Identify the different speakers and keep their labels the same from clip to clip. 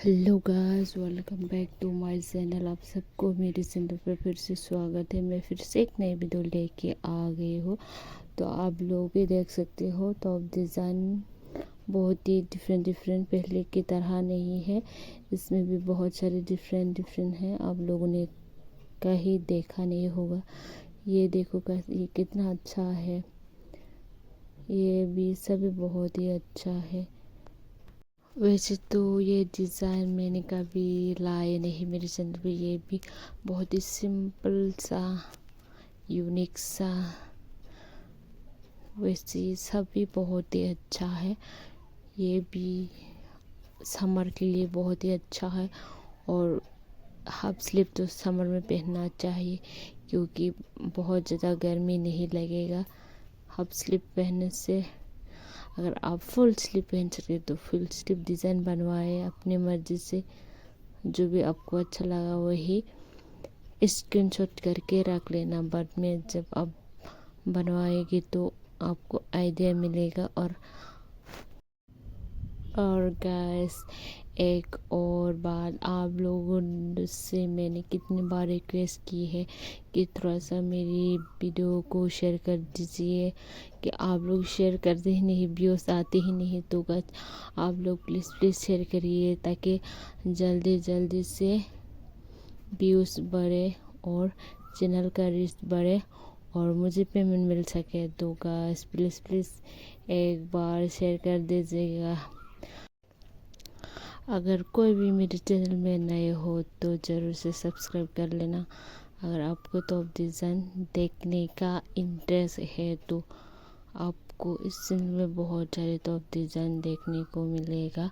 Speaker 1: Hello guys, welcome back to my channel. आप सबको मेरे चैनल पर फिर से स्वागत है। मैं फिर से एक नई वीडियो लेके आ गई हूँ। तो आप लोग भी देख सकते हो टॉप डिज़ाइन बहुत ही डिफरेंट पहले की तरह नहीं है। इसमें भी बहुत सारे डिफरेंट हैं। आप लोगों ने कहीं देखा नहीं होगा। ये देखो ये कितना अच्छा है। ये भी सभी बहुत ही अच्छा है। वैसे तो ये डिज़ाइन मैंने कभी लाए नहीं मेरे चैनल पे। ये भी बहुत ही सिंपल सा यूनिक सा, वैसे सब भी बहुत ही अच्छा है। ये भी समर के लिए बहुत ही अच्छा है। और हाफ स्लीव तो समर में पहनना चाहिए क्योंकि बहुत ज़्यादा गर्मी नहीं लगेगा हाफ स्लीव पहनने से। अगर आप फुल स्लीव पहन सकते तो फुल स्लीव डिज़ाइन बनवाए अपनी मर्ज़ी से। जो भी आपको अच्छा लगा वही स्क्रीनशॉट करके रख लेना। बाद में जब आप बनवाएगी तो आपको आइडिया मिलेगा। और गाइस, एक और बात, आप लोगों से मैंने कितनी बार रिक्वेस्ट की है कि थोड़ा सा मेरी वीडियो को शेयर कर दीजिए, कि आप लोग शेयर करते ही नहीं, व्यूज़ आते ही नहीं। तो गाइस आप लोग प्लीज़ शेयर करिए ताकि जल्दी से व्यूज़ बढ़े और चैनल का रीच बढ़े और मुझे पेमेंट मिल सके। तो गाइस प्लीज़ एक बार शेयर कर दीजिएगा। अगर कोई भी मेरे चैनल में नए हो तो ज़रूर से सब्सक्राइब कर लेना। अगर आपको टॉप डिज़ाइन देखने का इंटरेस्ट है तो आपको इस चैनल में बहुत सारे टॉप डिज़ाइन देखने को मिलेगा।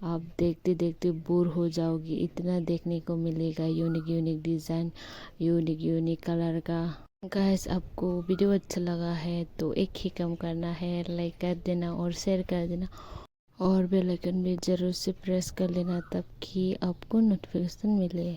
Speaker 1: आप देखते बोर हो जाओगी, इतना देखने को मिलेगा। यूनिक डिज़ाइन, यूनिक कलर का। गाइस, आपको वीडियो अच्छा लगा है तो एक ही काम करना है, लाइक कर देना और शेयर कर देना और बेल आइकन भी ज़रूर से प्रेस कर लेना ताकि आपको नोटिफिकेशन मिले।